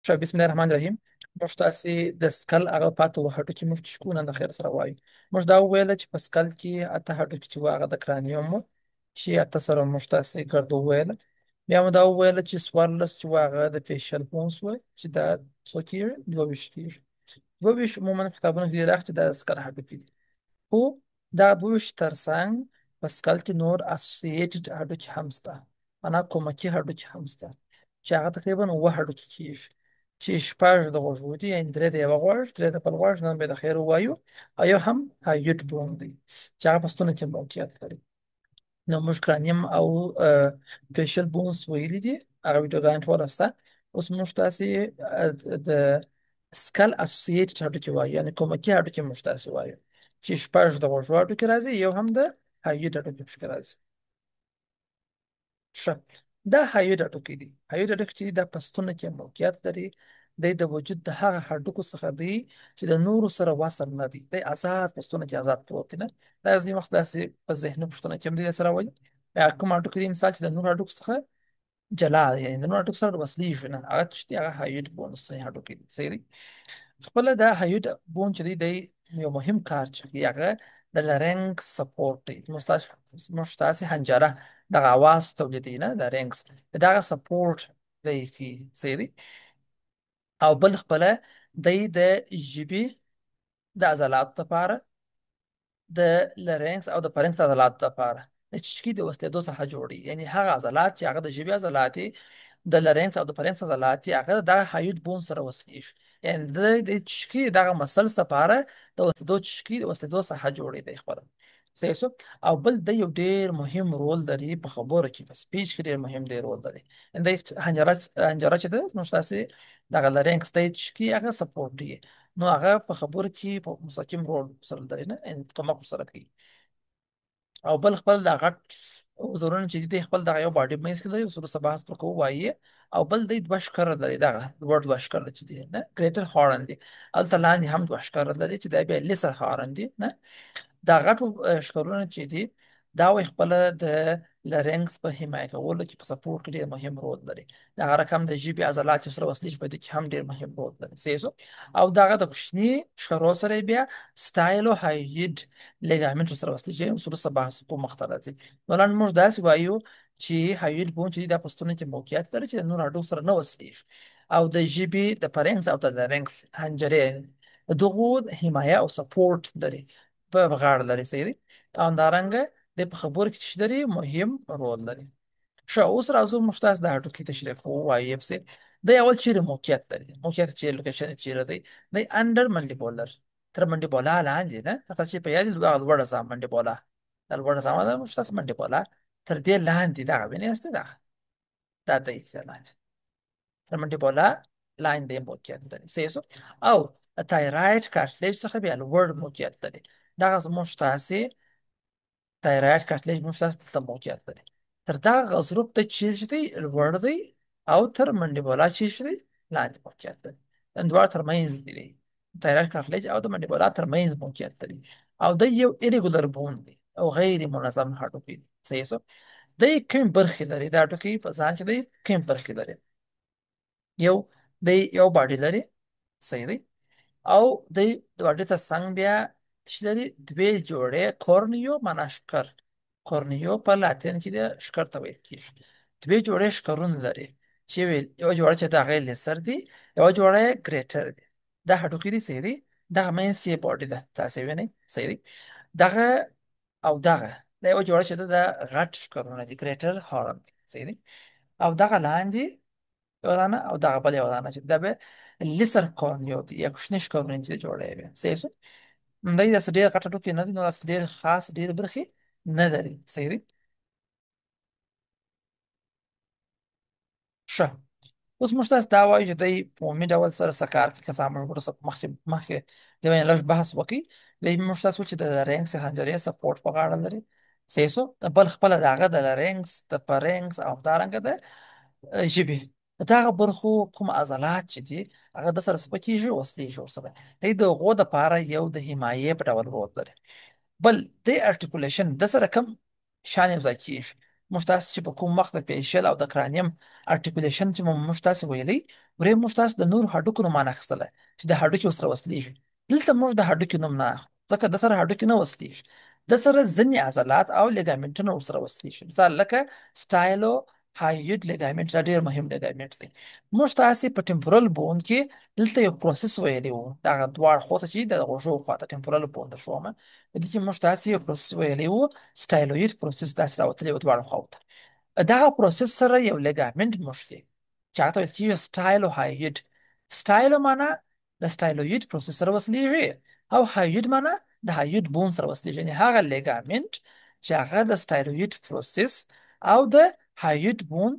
ښه، بسم الله الرحمن الرحیم. موږ تاسې د سکل هغه پاتې هډوکي چې موږ چې کوو نن د خیر سره وایو. موږ دا وویله چې په سکل کې اته هډوکي چې وو هغه د کرانیوم وو چې اته سره موږ تاسې ګرد وویله. بیا مو دا وویله چې څوارلس چې وو هغه د فیشل بونز وو چې دا څو کېږي 22 کېږي. 22 عموما په کتابونو کې راغلي چې دا د سکل هډوکي دي. خو دغه 22 ترڅنګ په سکل کې نور اسوسییټډ هډوکي هم شته، معنا کومکي هډوکي هم شته چې هغه تقریبا 9 هډوکي کېږي، چې شپږ د غوږو دي، یعنې درې د یوه غوږ، درې د بل غوږ، نن به د خیر ووایو. او یو هم هایوټ بون دی چې هغه په ستوني کې موقعیت لري. نو موږ کرانیم او فیشل بونز ویلي دي، هغه ویډیوګانې ټوله شته. اوس موږ تاسې د سکل اسوسییټډ هډوکي وایو، یعنې کومکي هډوکي موږ تاسې وایو چې شپږ د غوږو هډوکي راځي، یو هم د هایوټ هډوکي پکې راځي. ښه، دا هایوډ هډوکي دي. هایوډ هډوکي چې دي دا په ستوني کې موقعیت لري. دی د وجود د هغه هډوکو څخه دی چې د نورو سره وصل نه دی، دی آزاد په ستوني کې آزاد پروت دی. نه دا ځینې وخت داسې په ذهني پوښتنه کې هم دی سره وایي کوم هډوکي دي مثال چې د نورو هډوکو څخه جلا دی، یعنې د نورو هډوکو سره وصلېږي نه، هغه چې دي هغه هایوډ بون ستوني هډوکي دي. صحیح دی. خپله دا هایوډ بون چې دی یو مهم کار چې کوي هغه د لارنګ سپورټ دی. موږ تاسې حنجره دغه اواز تولیدوي، نه د رینګز دغه سپورټ دی کوي. صحیح دی. او بل خپله دی د ژبې د عضلاتو لپاره، د لارنکس او د پرنکس عضلاتو لپاره د چشکي د وصلېدو څخه جوړي، یعنی هغه عضلات چې هغه د ژبې عضلات دي، د لارنکس او د پرنکس عضلات دي، هغه دغه هایوډ بون سره وصلېږي، یعنی د چشکي دغه مسلس لپاره د وصلېدو چشکي د وصلېدو څخه جوړي دی خپله. صحیح شو. او بل د یو ډیر مهم رول لري په خبرو کې، په سپیچ کې ډیر مهم دی رول لري. د حنجره چې ده نو تاسې دغه لارنکس دی چشکي هغه سپورټ دی، نو هغه په خبرو کې په مستقیم رول سره لري، نه کومک سره کوي. او بل خپل د غټ وزرونه چې دي خپل دغه یو باډي مینس کې لري، اوس وروسته بحث پر کوو وایي. او بل دی دوه ښکره لري، دغه لوړ دوه ښکره چې دي نه ګریټر هارن دي، هلته لاندې هم دوه ښکره لري چې دا بیا لیسر هارن دي. نه دا غټو ښکرونه چې دي دا وایي خپله د لارنګس په حمایه کولو کې په سپورټ کې ډېر مهم رول لري. دغه رقم د ژبې عضلات چې سره وصلېږي په دې کې هم ډېر مهم رول لري. صحیح شو. او دغه د کوچني ښکرو سره یې بیا سټایلو هایډ لیګامنټ سره وصلېږي، اوس وروسته بحث کوو مخته راځي. نو نن موږ داسې وایو چې هایډ بون چې دا په ستوني کې موقعیت لري چې د نورو هډوکو سره نه وصلېږي، او د ژبې د پرنکس او د لارنکس حنجرې د دغو حمایه او سپورټ لري، په غاړه لري. صحیح دی. او همدارنګه د په خبرو کې چې لري مهم رول لري. ښه، اوس راځو موږ تاسو د هډوکي تشریح کوو. وایي پسې دی اول چیرې موقعیت لري، موقعیت چیرې لوکیشن چیرې دی؟ دی انډر منډیبولر، تر منډیبولا لاندې. نه تاسو چې په یاد هغه لوړه زام منډیبولا، دا لوړه زام ده موږ تاسو منډیبولا تر دې لاندې دغه وینې است دغه دا دی لاندې تر منډیبولا لاندې موقعیت لري. صحیح شو. او تایراید کارتلیج څخه بیا لوړ موقعیت لري. دغه زموږ تاسې تایراید کارتلیج موږ تاسو دلته موقعیت لري. تر دغه غضروف ته چیرې دی لوړ دی، او تر منډیبولا چیرې دی لاندې موقعیت لري. دواړه ترمنځ دی تایراید کارتلیج او د منډیبولا ترمنځ موقعیت لري. او د یو ایریګولر بون دی او غیر منظم هډوکی دی. صحیح شو. د کوم برخې لري دا هډوکی په ځان کې دی کوم برخې لري؟ یو دی یو باډي لري. صحیح دی. او د باډي تر څنګ بیا چې لري دوې جوړې کورنیو معنا ښکر، کورنیو په لاتین کې د ښکر ته ویل کېږي. دوې جوړې ښکرونه لري چې یوه جوړه چې د هغې لیسر دی، یوه جوړه یې ګریټر دی. دا هډوکي دي. صحیح دی. دغه منځ کې باډي ده تاسې وینئ. صحیح دی. دغه او دغه دا یوه جوړه چې ده د غټ ښکرونه دي ګریټر هارن دی. صحیح دی. او دغه لاندې یوه دانه او دغه بل یوه دانه چې دا به لیسر کورنیو دي یا کوچني ښکرونه چې جوړه یې وي. صحیح شو. دی داسې ډېر غټ هډوکي نه دي، نو داسې ډېر خاص ډېرې برخې نه لري. صحیح دی. ښه، اوس موږ تاسو دا وایو چې دی په عمومي ډول سره څه کار کوي. که څه هم موږ وروسته مخکې د باندې لږ بحث وکړي. دی موږ تاسو ویل چې د لارنګس حنجرې سپورټ په غاړه لري. صحیح شو. بل خپله د هغه د لارنګس د پرنګس او همدارنګه د ژبې د دغه برخو کوم عضلات چې دي هغه د سره څه پکېږي وصلېږي ورسره. دی د هغو دپاره یو د حمایې په ډول رول لري. بل د ارټیکولیشن د سره کم شان یو ځای کېږي. موږ تاسو چې په کوم وخت د فیشل او د کرانیم ارټیکولیشن چې موږ تاسو ویلي ورې موږ تاسو د نور هډوکو نوم نه اخیستله چې د هډوکي ورسره وصلېږي دلته موږ د هډوکي نوم نه اخلو ځکه د سره هډوکي نه وصلېږي د سره ځینې عضلات او لیګامنټونه ورسره وصلېږي مثال لکه سټایلو هایوید لیګامنټ دا ډېر مهم لیګامنټ دی موږ تاسې په ټمپورل بون کې دلته یو پروسس ویلی وو دغه دواړه خواته چې د غوږو خواته ټمپورل بون ته شومه په دې کې موږ تاسې یو پروسس ویلی وو سټایلوید پروسس داسې راوتلی و دواړو خواو ته دغه پروسس سره یو لیګامنټ موښلي چې هغه ته ویل کېږي سټایلو هایوید سټایلو معنا د سټایلوید پروسس سره وصلېږي او هایوید معنا د هایوید بون سره وصلېږي یعنې هغه لیګامنټ چې هغه د سټایلوید پروسس او د هایوید بون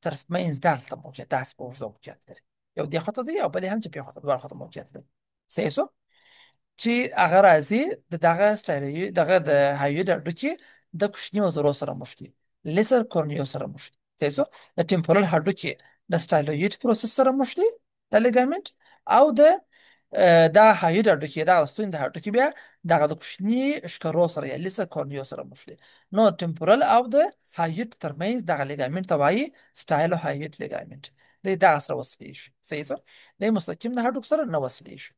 ترمنځ دلته موقعیت داسې په اوږده موقعیت لري یو دې خواته دی او بلې هم چې بې خواته دواړو خواته موقعیت لري صحیح شو چې هغه راځي دغه سټایلوي دغه د هایوید هډوکي د کوچني عضلو سره موښتي لیسر کورنیو سره موښتي صحیح شو د ټمپورل هډوکي د سټایلوید پروسس سره موښتي د لیګامنټ او د دغه هایوید هډوکي دغه ستوني د هډوکي بیا دغه د کوچني ښکرو سره یا لیسر کورنیو سره موښتي نو ټمپورل او د هایوید ترمنځ دغه لیګامنټ ته وایي سټایلو هایوید لیګامنټ دی دغه سره وصلېږي صحیح شو دی مستقیم د هډوکو سره نه وصلېږي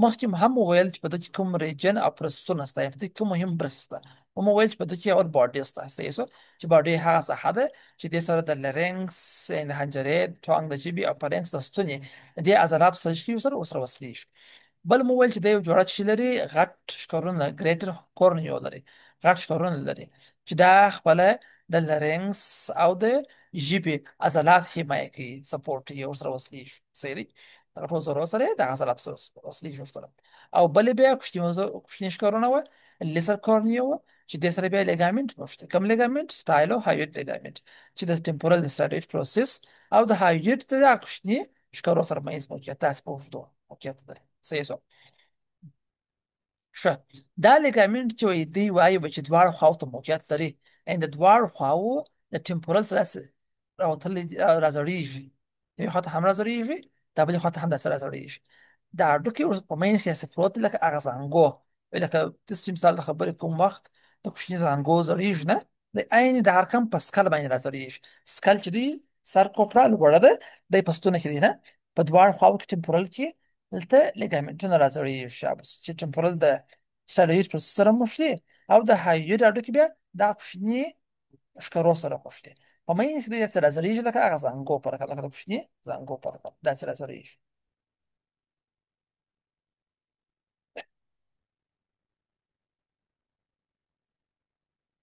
مخکې مو هم وویل چې په دې کې کوم ریجن او پروسسونه شته په دې کې کوم مهم برخې شته مو وویل چې په دې کې اول باډي شته صحیح شو چې باډي هغه ساحه ده چې دې سره د لرنګس د حنجرې ټانګ د ژبې او پرنګس د ستوني دې عضلاتو سره وصلېږي بل مو ویل چې د یو جوړښت چې لري غټ ښکرونه ګریټر کورنیو لري غټ ښکرونه لري چې دا خپله د لرنګس او د ژبې عضلات حمایه کوي سپورټ یې ورسره وصلېږي صحیح دی په زورو سره د عضلاتو سره وصلېږي ورسره او بلې بیا کوچني ښکرونه وه لیسر کورنیو وه چې دې سره بیا لیګامنټ موښتي کوم لیګامنټ سټایلو هایوید لیګامنټ چې د ټمپورل د سټایلوید پروسس او د هایوید د دغه کوچني ښکرو ترمنځ موقعیت داسې په اوږدو موقعیت لري صحیح شو ښه دا لیګامنټ چې وایي دوی وایي به چې دواړو خواو ته موقعیت لري یعنې د دواړو خواو د ټمپورل سره داسې راوتلی راځړېږي یوې خوا ته هم راځړېږي دا بلې خوا ته هم داسې راځړېږي د هډوکي په منځ کې هسې پروت دی لکه هغه زانګو لکه داسې چې مثال د خبرې کوم وخت د کوچني زانګو ځړېږي نه د عین د هرکم په سکل باندې راځړېږي سکل چې دی سر کوپړه لوړه ده دی په ستونه کې دی نه په دواړو خواو کې ټمپورل کې دلته لیګامنټونه راځړېږي شابس چې ټمپورل د سټایلوید پروسس سره موښتي او د هایوید هډوکي بیا دا کوچني ښکرو سره موښتي په منځ کې داسې راځړېږي لکه هغه زانګو په رکم لکه د کوچني زانګو په رکم داسې راځړېږي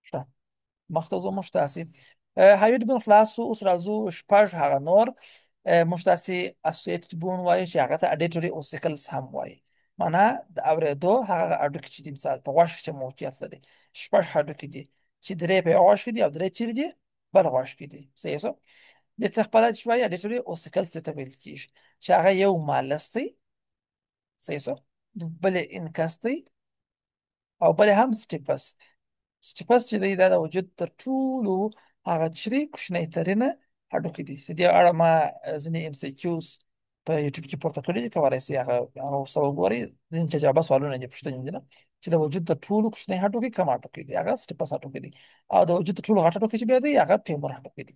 ښه مخته ځو موږ تاسې هایوید بون خلاص شو اوس راځو شپږ هغه نور موږ تاسې اسوسییټډ بون وایو چې هغه ته اډیټوري اوسیکلز هم وایي معنا د اورېدو هغه هډوکي چې دي مثال په غوږ کې چې موقعیت لري شپږ هډوکي دي چې درې په یو غوږ کې دي او درې چیرې دي بل غوږ کې دي صحیح شو دې ته خپله چې وایي اډیټوري اوسیکلز ته ویل کېږي چې هغه یو مالس دی صحیح شو بل یې انکس دی او بل یې هم سټیپس سټیپس چې دی دا د وجود تر ټولو هغه چرې کوچنی ترینه هډوکي دي چې دې اړه ما ځینې ام سی کیوز په یوټیوب کې پورته کړي دي کولی شئ هغه ورسره وګورئ ځینې جوابه سوالونه دي پوښتنې دي نه چې د وجود تر ټولو کوچنی هډوکي کوم هډوکي دي هغه سټیپس هډوکي دي او د وجود تر ټولو غټ هډوکي چې بیا دی هغه فیمور هډوکي دي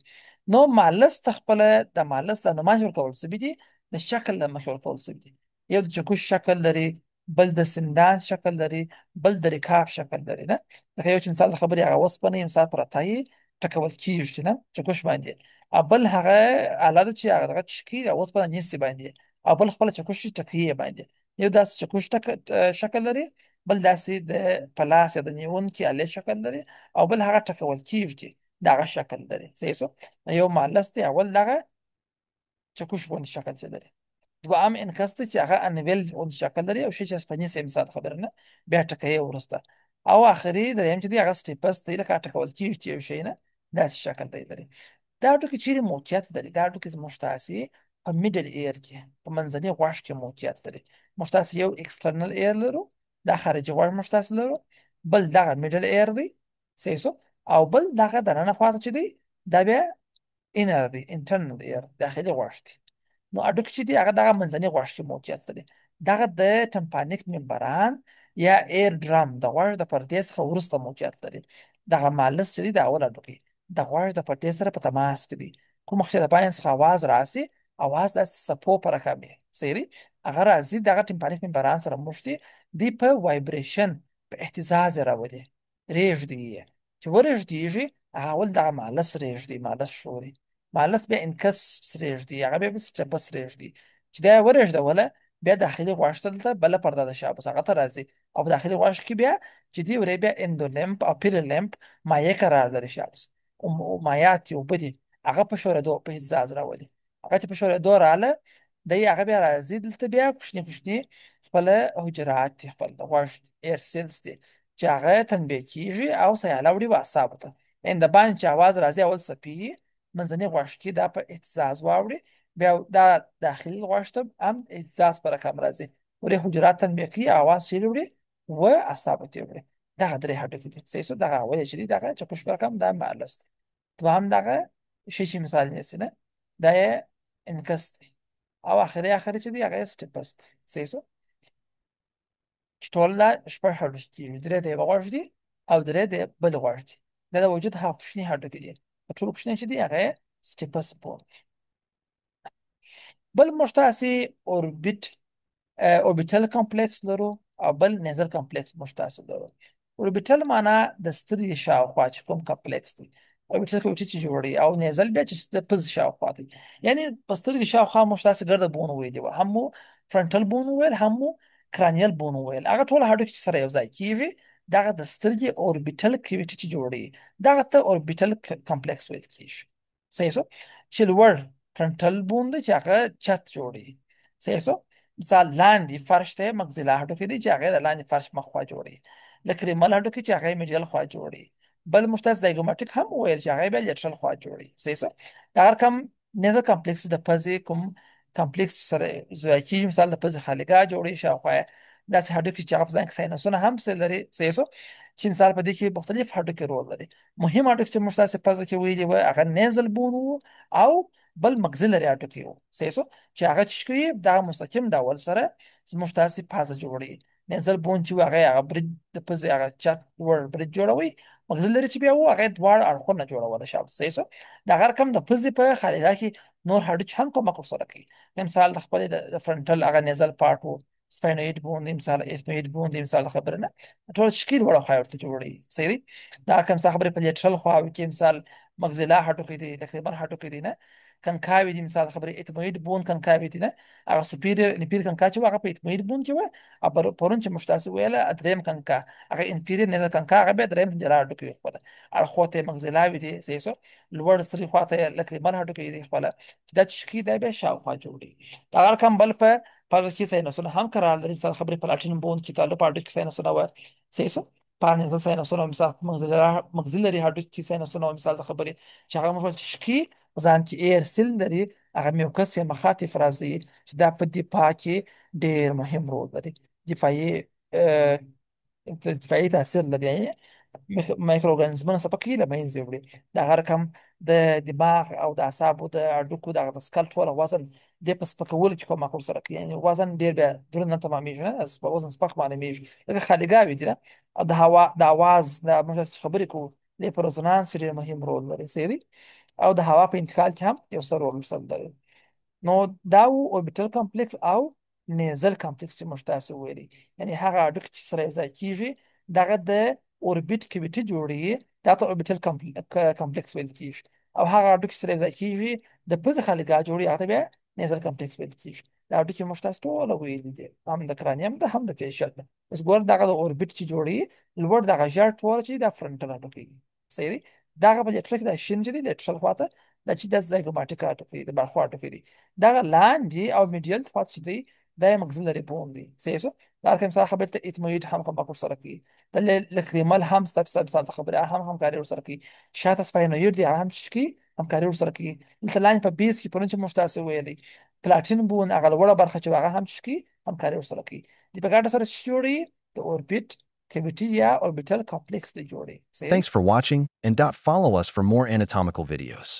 نو مالس ته خپله د مالس د نمایش ورکول شوي دي د شکل له مخې ورکول شوي دي یو د چکش شکل لري بل د سندان شکل لري بل د رکاب شکل لري نه لکه یو چې مثال د خبرې هغه اوسپنه یو مثال پرته یې ټکول کېږي چې نه چکش باندې او بل هغه آله ده چې هغه دغه چکي د اوسپنه نیسي باندې او بل خپله چکش چې ټکوي یې باندې یو داسې چکش شکل لري بل داسې د پلاس یا د نیونکي آلې شکل لري او بل هغه ټکول کېږي دغه شکل لري صحیح شو یو مالس دی اول دغه چکش غوندې شکل چې لري دوام انکس دی چې هغه انویل غوندې شکل لري او شی چې اسپانیس یې مثال خبره نه بیا ټکوي وروسته او آخري دریم چې دی هغه سټیپس دی لکه ټکول کېږي چې یو شی نه داسې شکل دی لري دا هډوکي چیرې موقعیت لري دا هډوکي زموږ تاسې په میډل ایر کې په منځني غوږ کې موقعیت لري موږ تاسې یو ایکسټرنل ایر لرو دا خارجي غوږ موږ تاسې لرو بل دغه میډل ایر دی صحیح شو او بل دغه دننه خواته چې دی دا بیا انر دی انټرنل ایر داخلي غوږ دی نو هډوکي چې دي هغه دغه منځني غوږ کې موقعیت لري دغه د ټمپانیک ممبران یا ایر ډرام د غوږ د پردې څخه وروسته موقعیت لري دغه مالس چې دی د اول هډوکي د غوږ د پټۍ سره په تماس کې دي. کوم وخت چې د پاین څخه اواز راسي، اواز داسې څپو په رقم وي سیري، هغه راځي دغه ټمپانیک ممبران سره موښتي، دی په وایبریشن په اهتزاز یې راولي، رېږدي یې. چې ورېږدېږي هغه اول دغه مالس رېږدي، مالس ښوري، مالس بیا انکس رېږدي، هغه بیا سټپس رېږدي. چې دا یې ورېږدوله بیا داخلي غوږ ته دلته بله پرده د شابس هغه ته راځي، او په داخلي غوږ کې بیا چې دی ورې بیا اندولمپ او پیرلمپ مایع قرار لري شابس، او مایعات یې اوبه دي، هغه په ښورېدو په اهتزاز راولي. هغه چې په ښورېدو راله دی هغه بیا راځي دلته بیا کوچني کوچني خپله حجرات دي، خپل د غوږ ایر سیلز دي، چې هغه تنبیه کېږي او سیاله وړي و اعصابو ته. یعنې د باندې چې اواز راځي اول څپې وي، منځني غوږ کې دا په اهتزاز واوړي، بیا دا داخلي غوږ ته هم اهتزاز په رقم راځي، ورې حجرات تنبیه کوي، اواز شیرې وړي و اعصابو ته یې وړي. دغه درې هډوکي دي صحیح شو. دغه اول چې دي دغه چکش په رقم دا معلس دی. دوهم دغه شی چې مثال نیسي نه، دا یې انکس دی، او اخري چې دی هغه یې سټپس دی صحیح شو. چې ټول دا شپږ هډوکي کېږي، درې د یوه غوږ دي او درې د بل غوږ دي. دا د وجود هغه کوچني هډوکي دي، په ټولو کوچني چې دي هغه یې سټپس بولي. بل موږ تاسې اوربیټ اوربیټل کمپلیکس لرو، او بل نیزل کمپلیکس موږ تاسو لرو. اوربیټل معنا د سترګې شاوخوا چې کوم کمپلیکس دی، اوربیټل کې چې جوړي، او نیزل بیا چې د پز شاوخوا دی. یعنی په سترګې شاوخوا موږ تاسو ګرده بون ویلي و، هم مو فرنټل بون ویل، هم مو کرانیل بون ویل، هغه ټول هډوکي چې سره یو ځای کیږي دغه د سترګې اوربیټل کیویټي چې جوړي، دغه ته اوربیټل کمپلیکس ویل کیږي صحیح شو. چې لوړ فرنټل بون دی چې هغه چت جوړي صحیح شو. مثال لاندې فرش ته مغزله هډوکي دي چې هغه د لاندې فرش مخ خوا جوړي، لکه ریمل هډوکي چې هغه میډیال خوا جوړي، بل مشترک زایګوماټیک هم ویل چې هغه بیا لیټرل خوا جوړي صحیح شو. دا هر کم نیزه کمپلیکس د پزې کوم کمپلیکس سره ځای کیږي، مثال د پزې خالګاه جوړي شاوخوا داسې هډوکي چې هغه په ځان کې ساینسونه هم څه لري صحیح شو، چې مثال په دې کې مختلف هډوکي رول لري. مهم هډوکي چې موږ تاسې پزه کې ویلي وو هغه نیزل بون وو، او بل مګزلري هډوکي وو صحیح شو، چې هغه چې کوي دا مستقیم ډول سره زموږ تاسې پازه جوړي. نیزل بون چې هغه برج د پزې هغه چت ور برج جوړوي، مګزلري چې بیا وو هغه دواړه اړخونه جوړول شاو صحیح شو. دا هر کم د پزې په خالګه کې نور هډوکي هم کومک ورسره کوي، مثال د خپل د فرنټل هغه نیزل پارت وو، سپاینوید بون دی، مثال اسموید بون دی، مثال خبره نه ټول شکل وړو خوا ورته جوړي صحیح دی. دا کوم څه خبره په لیټرل خوا کې مثال مغزله هډوکي دي، تقریبا هډوکي دي نه، کنکاوي دي، مثال خبره اتموید بون کنکاوي دي نه، هغه سپیریور انفیریور کنکا چې هغه په اتموید بون کې و، او پرون چې مشتاس ویله دریم کنکا هغه انفیریور نه کنکا هغه به دریم جلا هډوکي خپل اخوته مغزلاوي دي صحیح سو. لوړ سری خواته لکه بل هډوکي دي خپل چې دا چې دا به شاوخوا جوړي. دا هر کم بل په کې ساينسونه هم کارال لري، مثال خبره پلاټینم بون کې تعلق هډوکي ساينسونه و صحیح سو. پارنزل ساينسونه مثال مغزلري هډوکي ساينسونه مثال خبره چې هغه موږ شکی ځان کې ایر سیل لري، هغه میوکس یا مخاطی فرازي چې دا په دفاع کې ډېر مهم رول لري، دفاعي تاثیر لري، یعنې مایکرو ارګانیزمونه څه پکې له منځه وړي. دا هر کم د دماغ او د اعصابو د هډوکو د سکل ټوله وزن دې په سپکولو کې کومک ورسره کوي، یعنې وزن ډېر بیا دروند نه تمامېږي، نه وزن سپک معلومېږي، لکه خالګاوې دي نه. او د هوا د اواز د موږ چې خبرې کوو دې په رزونانس کې ډېر مهم رول لري صحیح دی. او د هوا په انتقال کې هم یو څه رول لري. نو دا و اوربیټل کمپلیکس او نیزل کمپلیکس چې موږ تاسو ویلي، یعنی هغه هډوکي چې سره یو ځای کېږي دغه د اوربیټ کیویټي جوړي، دا ته اوربیټل کمپلیکس ویل کېږي، او هغه هډوکي چې سره یو ځای کېږي د پزې خالګاه جوړي هغه ته بیا نیزل کمپلیکس ویل کېږي. دا هډوکي موږ تاسو ټول ویلي دي، هم د کرانیم ده هم د فیشل ده. اوس ګور دغه د اوربیټ چې جوړي لوړ دغه ژړ ټول چې دا فرنټل هډوکي صحیح دی. دغه په لیټرل کې دا شین چې دی لیټرل خواته دا چې د زایګوماټیک هډوکي د باخوا هډوکي دي. دغه لاندې او میډیل خواته چې دی دا یې مګزلري بون دی صحیح شو. دا کوم څه خبره ته اتموید هم کوم باکور سره کوي، د لکریمل هم ستاسو خبره هم کاری ور سره کوي، شاته سپاینوید دی هم چې کی هم کاری ور سره کوي. دلته لاندې په بیس کې پرون چې موږ تاسو ویلي پلاټین بون هغه وړه برخه چې هغه هم چې کی هم کاری ور سره کوي. د په ګډه سره چې جوړي د اوربیټ cavity یا orbital complex دی جوړي. Thanks for watching, and follow us for more anatomical videos.